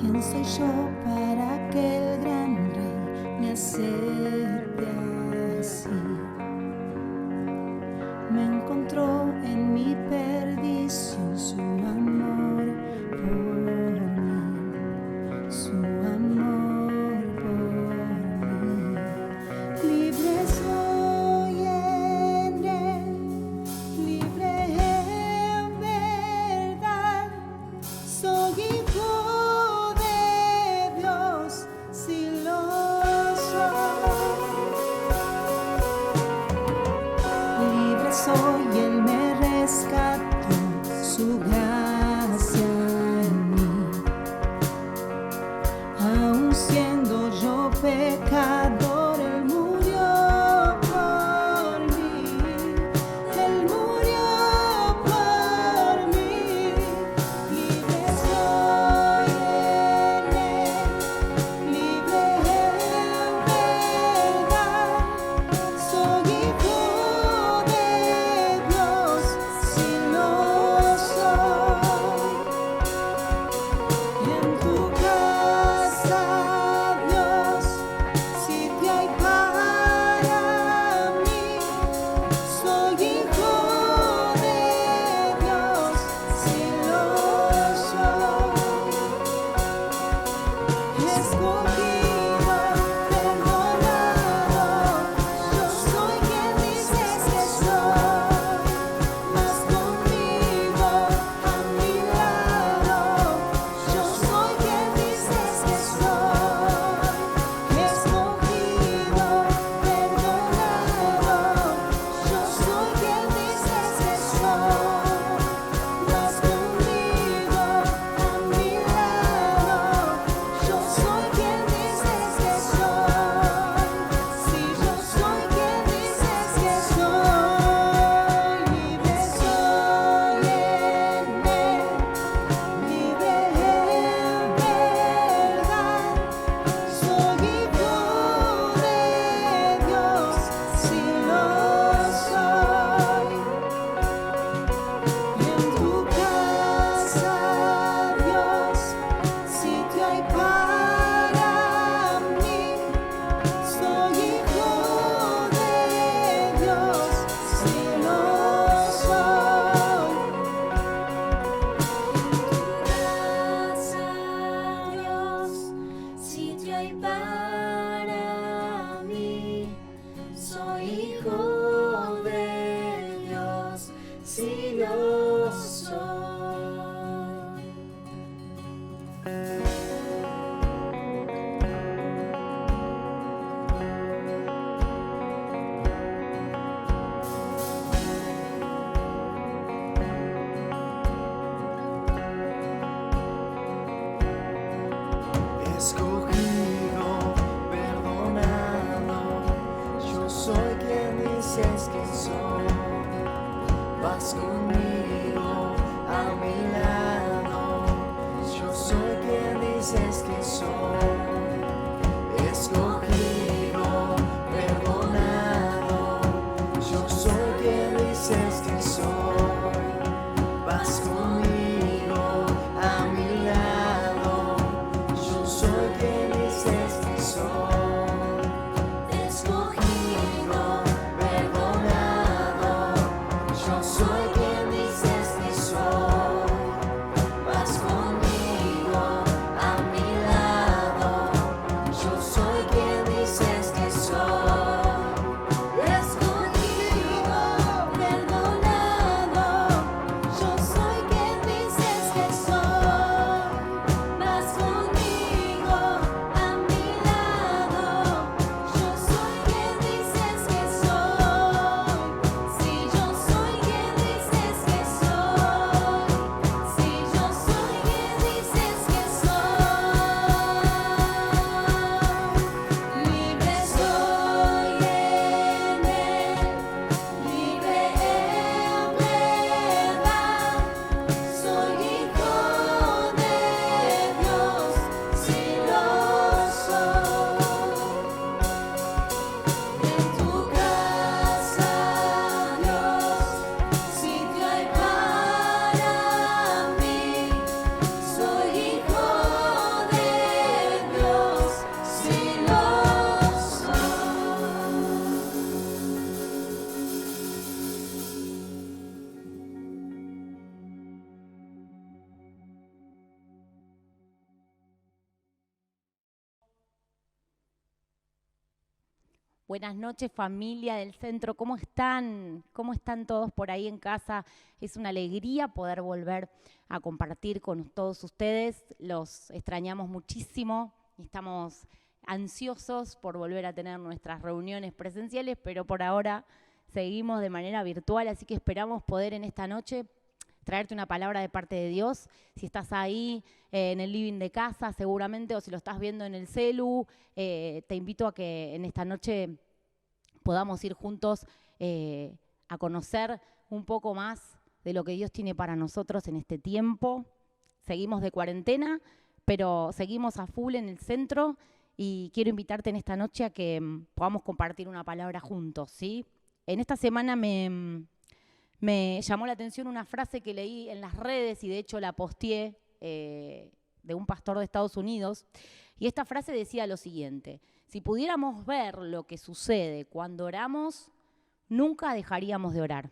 ¿Quién soy yo para que el gran rey me acepte así? Me encontró en mi perdición su amor por mí, su amor por mí. Libre soy en él, libre en verdad. Soy hijo de Dios, si lo soy. Libre soy, Él me rescató, su gracia en mí. Aun siendo yo pecador, Él murió por mí. Él murió por mí. Libre soy en Él, libre en verdad. Soy hijo de Dios, si lo soy. En tu casa, Dios, sitio hay para mí. Soy hijo de Dios, si lo soy. Escogido, perdonado, yo soy quien dices que soy. Vas conmigo a mi lado, yo soy quien dices que soy. Escogido, perdonado, yo soy quien dices que soy. Vas conmigo a mi lado, yo soy quien dices que soy. Si yo soy quien dices que soy, libre soy en Él, libre en verdad. Soy hijo de Dios, si lo soy. En tu casa, Dios, sitio hay para mí. Soy hijo de Dios, si lo soy. En tu casa, Dios, sitio hay para mí. Soy hijo de Dios, si lo soy. Escogido, perdonado, yo soy quien dices que soy. Vas conmigo a mi lado, yo soy quien dices que soy. Escogido, perdonado, yo soy quien dices que soy. Vas conmigo a mi lado, yo soy quien dices que soy. Escogido, perdonado, yo soy quien dices que soy. Vas conmigo a mi lado, Buenas noches, familia del centro. ¿Cómo están? ¿Cómo están todos por ahí en casa? Es una alegría poder volver a compartir con todos ustedes. Los extrañamos muchísimo y estamos ansiosos por volver a tener nuestras reuniones presenciales, pero por ahora seguimos de manera virtual, así que esperamos poder en esta noche traerte una palabra de parte de Dios. Si estás ahí en el living de casa seguramente, o si lo estás viendo en el celu, te invito a que en esta noche podamos ir juntos a conocer un poco más de lo que Dios tiene para nosotros en este tiempo. Seguimos de cuarentena, pero seguimos a full en el centro y quiero invitarte en esta noche a que podamos compartir una palabra juntos, ¿sí? En esta semana me llamó la atención una frase que leí en las redes y de hecho la posteé de un pastor de Estados Unidos. Y esta frase decía lo siguiente: si pudiéramos ver lo que sucede cuando oramos, nunca dejaríamos de orar.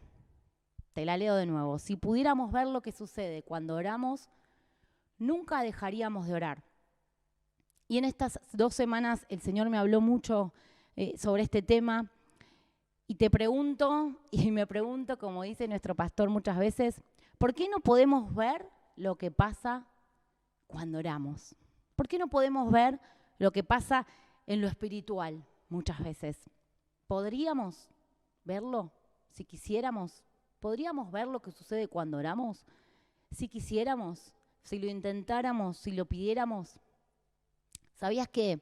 Te la leo de nuevo. Si pudiéramos ver lo que sucede cuando oramos, nunca dejaríamos de orar. Y en estas 2 semanas el Señor me habló mucho sobre este tema. Y te pregunto, y me pregunto, como dice nuestro pastor muchas veces, ¿por qué no podemos ver lo que pasa cuando oramos? ¿Por qué no podemos ver lo que pasa en lo espiritual muchas veces? ¿Podríamos verlo si quisiéramos? ¿Podríamos ver lo que sucede cuando oramos? Si quisiéramos, si lo intentáramos, si lo pidiéramos. ¿Sabías que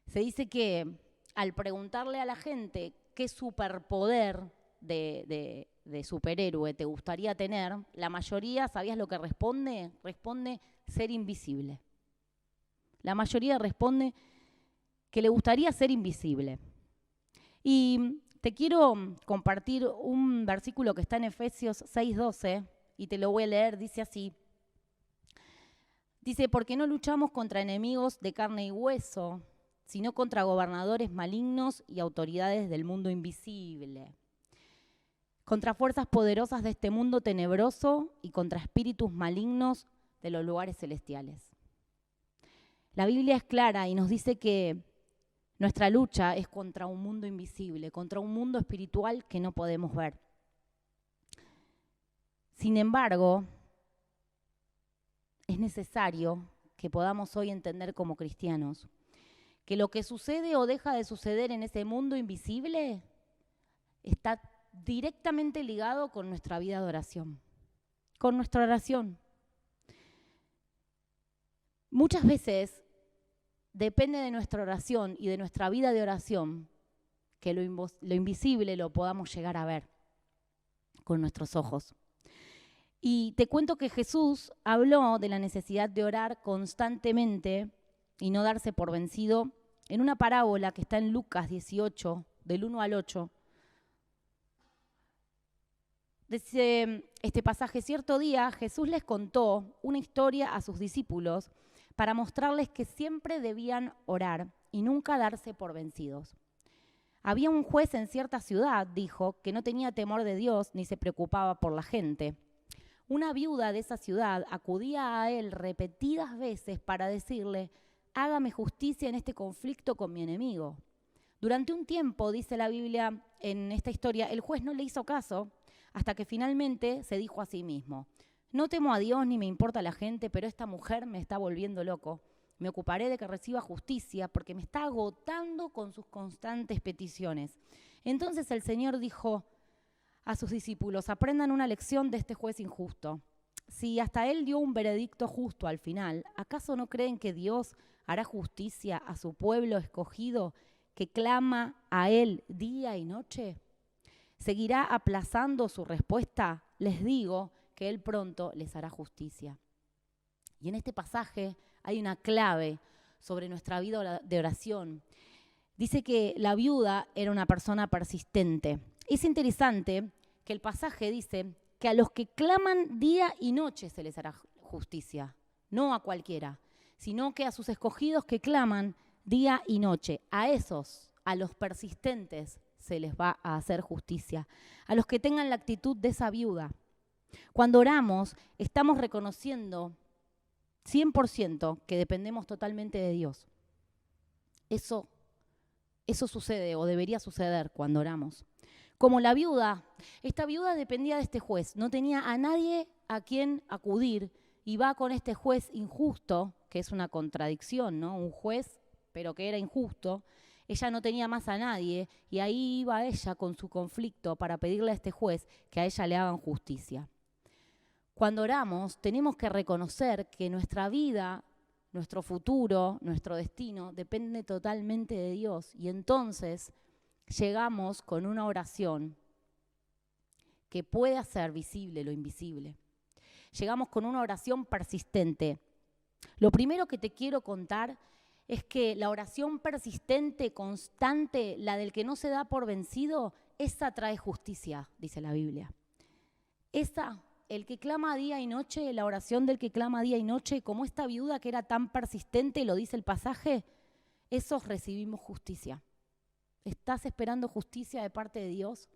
se dice que al preguntarle a la gente qué superpoder de superhéroe te gustaría tener, la mayoría, ¿sabías lo que responde? Responde ser invisible. La mayoría responde que le gustaría ser invisible. Y te quiero compartir un versículo que está en Efesios 6:12 y te lo voy a leer, dice así. Dice, porque no luchamos contra enemigos de carne y hueso, sino contra gobernadores malignos y autoridades del mundo invisible, contra fuerzas poderosas de este mundo tenebroso y contra espíritus malignos de los lugares celestiales. La Biblia es clara y nos dice que nuestra lucha es contra un mundo invisible, contra un mundo espiritual que no podemos ver. Sin embargo, es necesario que podamos hoy entender como cristianos que lo que sucede o deja de suceder en ese mundo invisible está directamente ligado con nuestra vida de oración, con nuestra oración. Muchas veces depende de nuestra oración y de nuestra vida de oración que lo invisible lo podamos llegar a ver con nuestros ojos. Y te cuento que Jesús habló de la necesidad de orar constantemente y no darse por vencido en una parábola que está en Lucas 18, del 1 al 8. Dice este pasaje, cierto día Jesús les contó una historia a sus discípulos para mostrarles que siempre debían orar y nunca darse por vencidos. Había un juez en cierta ciudad, dijo, que no tenía temor de Dios ni se preocupaba por la gente. Una viuda de esa ciudad acudía a él repetidas veces para decirle, hágame justicia en este conflicto con mi enemigo. Durante un tiempo, dice la Biblia en esta historia, el juez no le hizo caso hasta que finalmente se dijo a sí mismo, no temo a Dios ni me importa la gente, pero esta mujer me está volviendo loco. Me ocuparé de que reciba justicia porque me está agotando con sus constantes peticiones. Entonces el Señor dijo a sus discípulos, aprendan una lección de este juez injusto. Si hasta él dio un veredicto justo al final, ¿acaso no creen que Dios hará justicia a su pueblo escogido que clama a él día y noche? ¿Seguirá aplazando su respuesta? Les digo que él pronto les hará justicia. Y en este pasaje hay una clave sobre nuestra vida de oración. Dice que la viuda era una persona persistente. Es interesante que el pasaje dice que a los que claman día y noche se les hará justicia, no a cualquiera, sino que a sus escogidos que claman día y noche, a esos, a los persistentes, se les va a hacer justicia, a los que tengan la actitud de esa viuda. Cuando oramos, estamos reconociendo 100% que dependemos totalmente de Dios. Eso Eso sucede o debería suceder cuando oramos. Como la viuda, esta viuda dependía de este juez, no tenía a nadie a quien acudir y va con este juez injusto, que es una contradicción, ¿no? Un juez, pero que era injusto. Ella no tenía más a nadie y ahí iba ella con su conflicto para pedirle a este juez que a ella le hagan justicia. Cuando oramos, tenemos que reconocer que nuestra vida, nuestro futuro, nuestro destino depende totalmente de Dios y entonces llegamos con una oración que puede hacer visible lo invisible. Llegamos con una oración persistente. Lo primero que te quiero contar es que la oración persistente, constante, la del que no se da por vencido, esa trae justicia, dice la Biblia. El que clama día y noche, la oración del que clama día y noche, como esta viuda que era tan persistente, lo dice el pasaje, esos recibimos justicia. ¿Estás esperando justicia de parte de Dios?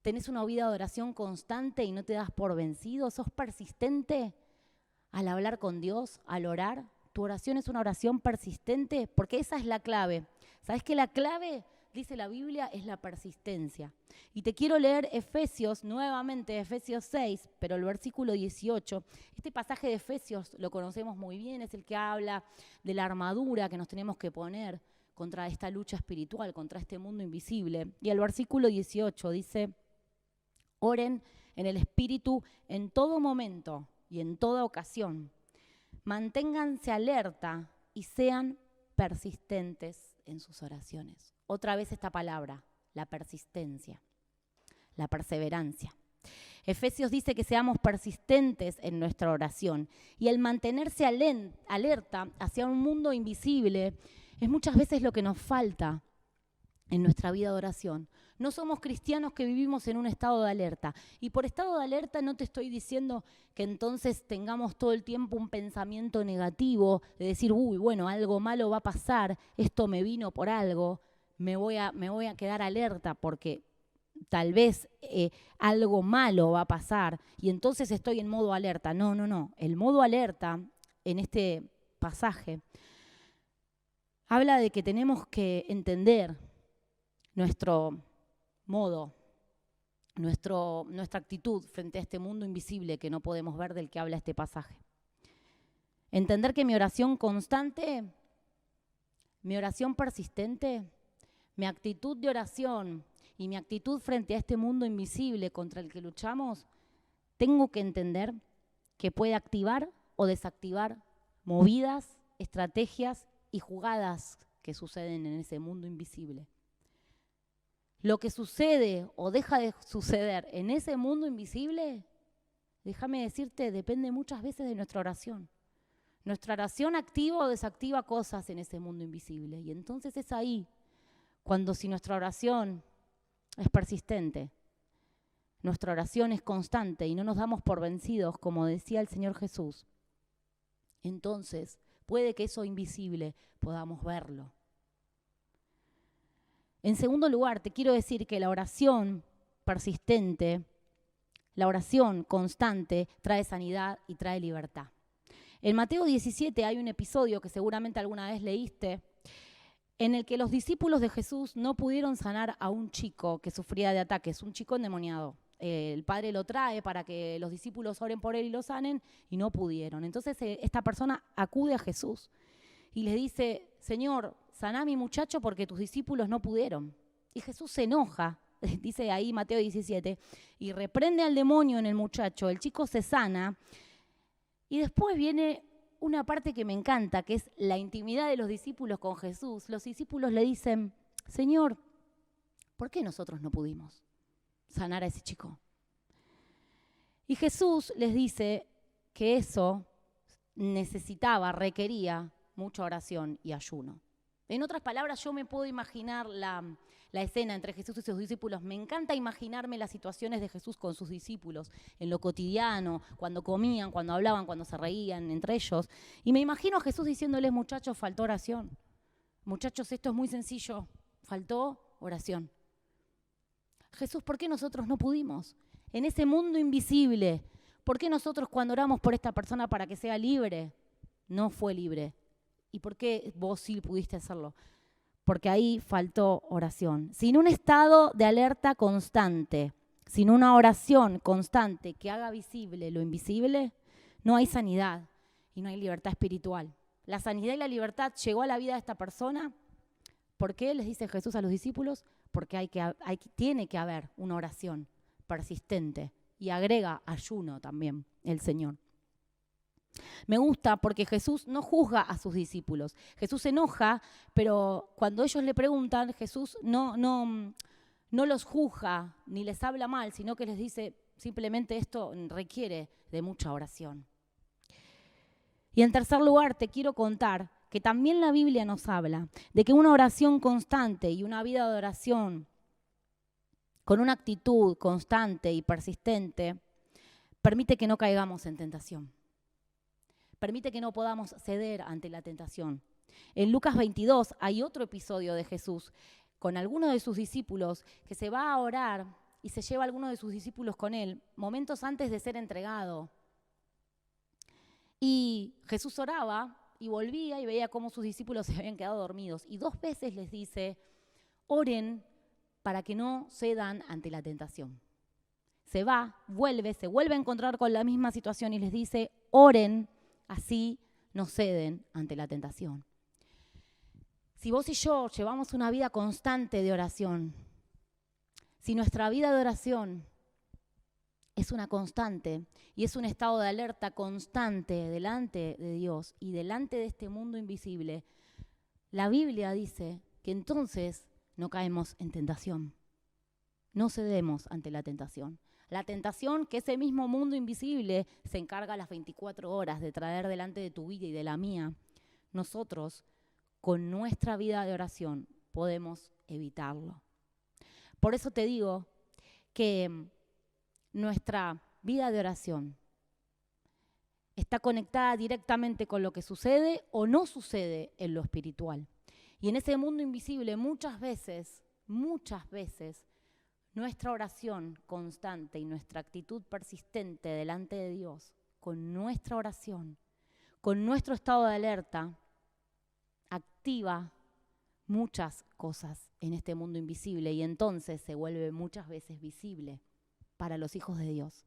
¿Tenés una vida de oración constante y no te das por vencido? ¿Sos persistente al hablar con Dios, al orar? ¿Tu oración es una oración persistente? Porque esa es la clave. ¿Sabes que la clave, dice la Biblia, es la persistencia? Y te quiero leer Efesios, nuevamente Efesios 6, pero el versículo 18. Este pasaje de Efesios lo conocemos muy bien, es el que habla de la armadura que nos tenemos que poner contra esta lucha espiritual, contra este mundo invisible. Y el versículo 18 dice, oren en el Espíritu en todo momento y en toda ocasión. Manténganse alerta y sean persistentes en sus oraciones. Otra vez esta palabra, la persistencia, la perseverancia. Efesios dice que seamos persistentes en nuestra oración y el mantenerse alerta hacia un mundo invisible es muchas veces lo que nos falta en nuestra vida de oración. No somos cristianos que vivimos en un estado de alerta. Y por estado de alerta no te estoy diciendo que entonces tengamos todo el tiempo un pensamiento negativo de decir, uy, bueno, algo malo va a pasar, esto me vino por algo, me voy a quedar alerta porque tal vez algo malo va a pasar y entonces estoy en modo alerta. No. El modo alerta en este pasaje habla de que tenemos que entender nuestro modo, nuestra actitud frente a este mundo invisible que no podemos ver del que habla este pasaje. Entender que mi oración constante, mi oración persistente, mi actitud de oración y mi actitud frente a este mundo invisible contra el que luchamos, tengo que entender que puede activar o desactivar movidas, estrategias y jugadas que suceden en ese mundo invisible. Lo que sucede o deja de suceder en ese mundo invisible, déjame decirte, depende muchas veces de nuestra oración. Nuestra oración activa o desactiva cosas en ese mundo invisible. Y entonces es ahí, cuando si nuestra oración es persistente, nuestra oración es constante y no nos damos por vencidos, como decía el Señor Jesús, entonces puede que eso invisible podamos verlo. En segundo lugar, te quiero decir que la oración persistente, la oración constante, trae sanidad y trae libertad. En Mateo 17 hay un episodio que seguramente alguna vez leíste, en el que los discípulos de Jesús no pudieron sanar a un chico que sufría de ataques, un chico endemoniado. El padre lo trae para que los discípulos oren por él y lo sanen y no pudieron. Entonces esta persona acude a Jesús y le dice, Señor, saná a mi muchacho porque tus discípulos no pudieron. Y Jesús se enoja, dice ahí Mateo 17, y reprende al demonio en el muchacho. El chico se sana y después viene una parte que me encanta, que es la intimidad de los discípulos con Jesús. Los discípulos le dicen, Señor, ¿por qué nosotros no pudimos sanar a ese chico? Y Jesús les dice que eso requería mucha oración y ayuno. En otras palabras, yo me puedo imaginar la escena entre Jesús y sus discípulos. Me encanta imaginarme las situaciones de Jesús con sus discípulos en lo cotidiano, cuando comían, cuando hablaban, cuando se reían entre ellos. Y me imagino a Jesús diciéndoles, muchachos, faltó oración. Muchachos, esto es muy sencillo. Faltó oración. Jesús, ¿por qué nosotros no pudimos? En ese mundo invisible, ¿por qué nosotros cuando oramos por esta persona para que sea libre, no fue libre? ¿Y por qué vos sí pudiste hacerlo? porque ahí faltó oración. Sin un estado de alerta constante, sin una oración constante que haga visible lo invisible, no hay sanidad y no hay libertad espiritual. La sanidad y la libertad llegó a la vida de esta persona. ¿Por qué? Les dice Jesús a los discípulos, porque tiene que haber una oración persistente y agrega ayuno también el Señor. Me gusta porque Jesús no juzga a sus discípulos. Jesús se enoja, pero cuando ellos le preguntan, Jesús no los juzga ni les habla mal, sino que les dice simplemente esto requiere de mucha oración. Y en tercer lugar, te quiero contar que también la Biblia nos habla de que una oración constante y una vida de oración con una actitud constante y persistente permite que no caigamos en tentación. Permite que no podamos ceder ante la tentación. En Lucas 22 hay otro episodio de Jesús con alguno de sus discípulos que se va a orar y se lleva a alguno de sus discípulos con él, momentos antes de ser entregado. Y Jesús oraba y volvía y veía cómo sus discípulos se habían quedado dormidos. Y 2 veces les dice, oren para que no cedan ante la tentación. Se vuelve a encontrar con la misma situación y les dice, oren, así no ceden ante la tentación. Si vos y yo llevamos una vida constante de oración, si nuestra vida de oración es una constante y es un estado de alerta constante delante de Dios y delante de este mundo invisible, la Biblia dice que entonces no caemos en tentación, no cedemos ante la tentación. La tentación que ese mismo mundo invisible se encarga las 24 horas de traer delante de tu vida y de la mía, nosotros con nuestra vida de oración podemos evitarlo. Por eso te digo que nuestra vida de oración está conectada directamente con lo que sucede o no sucede en lo espiritual. Y en ese mundo invisible muchas veces, nuestra oración constante y nuestra actitud persistente delante de Dios, con nuestra oración, con nuestro estado de alerta, activa muchas cosas en este mundo invisible y entonces se vuelve muchas veces visible para los hijos de Dios.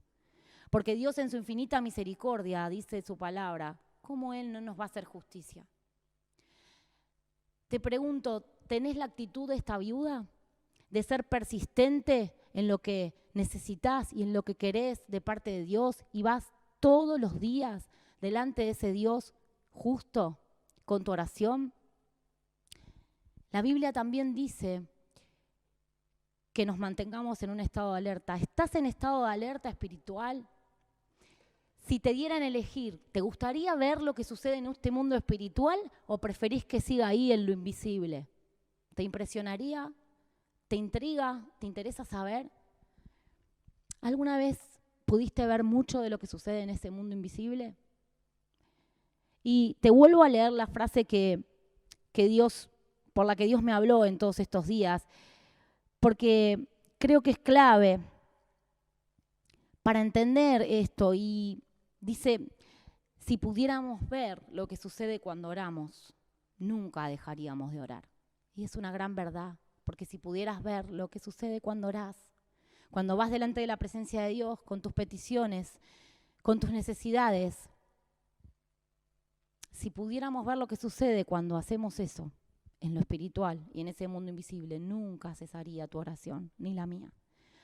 Porque Dios en su infinita misericordia, dice su palabra, ¿cómo Él no nos va a hacer justicia? Te pregunto, ¿tenés la actitud de esta viuda? De ser persistente en lo que necesitas y en lo que querés de parte de Dios y vas todos los días delante de ese Dios justo con tu oración. La Biblia también dice que nos mantengamos en un estado de alerta. ¿Estás en estado de alerta espiritual? Si te dieran a elegir, ¿te gustaría ver lo que sucede en este mundo espiritual o preferís que siga ahí en lo invisible? ¿Te impresionaría? ¿Te intriga? ¿Te interesa saber? ¿Alguna vez pudiste ver mucho de lo que sucede en ese mundo invisible? Y te vuelvo a leer la frase por la que Dios me habló en todos estos días, porque creo que es clave para entender esto. Y dice, si pudiéramos ver lo que sucede cuando oramos, nunca dejaríamos de orar. Y es una gran verdad. Porque si pudieras ver lo que sucede cuando orás, cuando vas delante de la presencia de Dios con tus peticiones, con tus necesidades, si pudiéramos ver lo que sucede cuando hacemos eso en lo espiritual y en ese mundo invisible, nunca cesaría tu oración, ni la mía.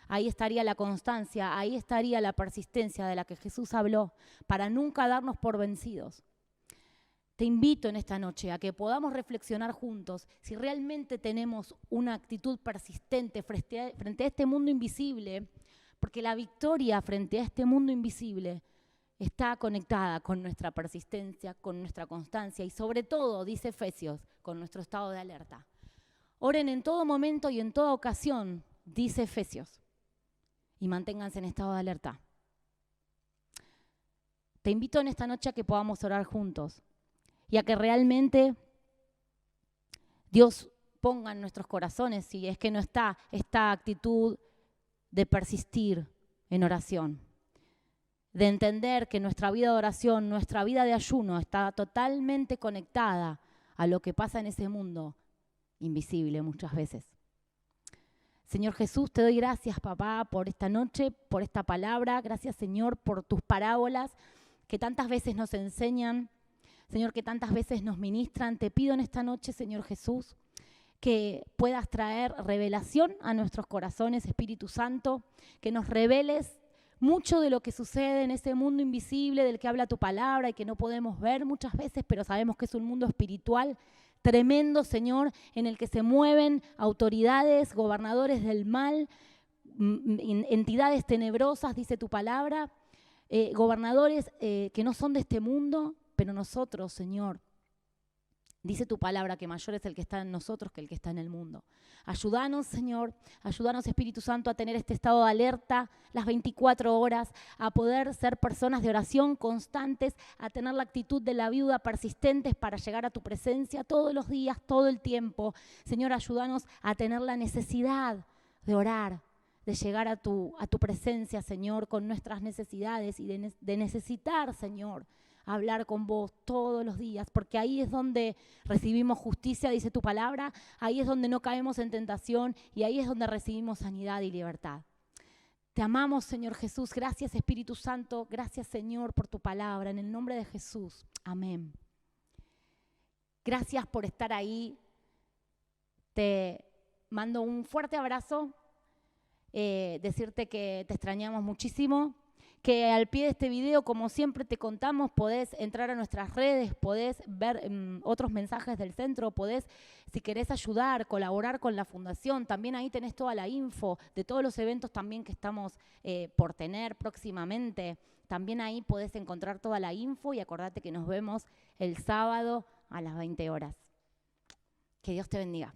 Ahí estaría la constancia, ahí estaría la persistencia de la que Jesús habló, para nunca darnos por vencidos. Te invito en esta noche a que podamos reflexionar juntos si realmente tenemos una actitud persistente frente a este mundo invisible, porque la victoria frente a este mundo invisible está conectada con nuestra persistencia, con nuestra constancia y sobre todo, dice Efesios, con nuestro estado de alerta. Oren en todo momento y en toda ocasión, dice Efesios, y manténganse en estado de alerta. Te invito en esta noche a que podamos orar juntos. Y a que realmente Dios ponga en nuestros corazones, si es que no está, esta actitud de persistir en oración. De entender que nuestra vida de oración, nuestra vida de ayuno está totalmente conectada a lo que pasa en ese mundo invisible muchas veces. Señor Jesús, te doy gracias, papá, por esta noche, por esta palabra. Gracias, Señor, por tus parábolas que tantas veces nos enseñan. Señor, que tantas veces nos ministran. Te pido en esta noche, Señor Jesús, que puedas traer revelación a nuestros corazones, Espíritu Santo, que nos reveles mucho de lo que sucede en ese mundo invisible del que habla tu palabra y que no podemos ver muchas veces, pero sabemos que es un mundo espiritual tremendo, Señor, en el que se mueven autoridades, gobernadores del mal, entidades tenebrosas, dice tu palabra, gobernadores que no son de este mundo, pero nosotros, Señor, dice tu palabra que mayor es el que está en nosotros que el que está en el mundo. Ayúdanos, Señor, ayúdanos, Espíritu Santo, a tener este estado de alerta las 24 horas, a poder ser personas de oración constantes, a tener la actitud de la viuda persistentes para llegar a tu presencia todos los días, todo el tiempo. Señor, ayúdanos a tener la necesidad de orar, de llegar a tu presencia, Señor, con nuestras necesidades y de necesitar, Señor, hablar con vos todos los días, porque ahí es donde recibimos justicia, dice tu palabra, ahí es donde no caemos en tentación y ahí es donde recibimos sanidad y libertad. Te amamos, Señor Jesús. Gracias, Espíritu Santo. Gracias, Señor, por tu palabra. En el nombre de Jesús. Amén. Gracias por estar ahí. Te mando un fuerte abrazo. Decirte que te extrañamos muchísimo. Que al pie de este video, como siempre te contamos, podés entrar a nuestras redes, podés ver otros mensajes del centro, podés, si querés ayudar, colaborar con la fundación, también ahí tenés toda la info de todos los eventos también que estamos por tener próximamente. También ahí podés encontrar toda la info y acordate que nos vemos el sábado a las 20 horas. Que Dios te bendiga.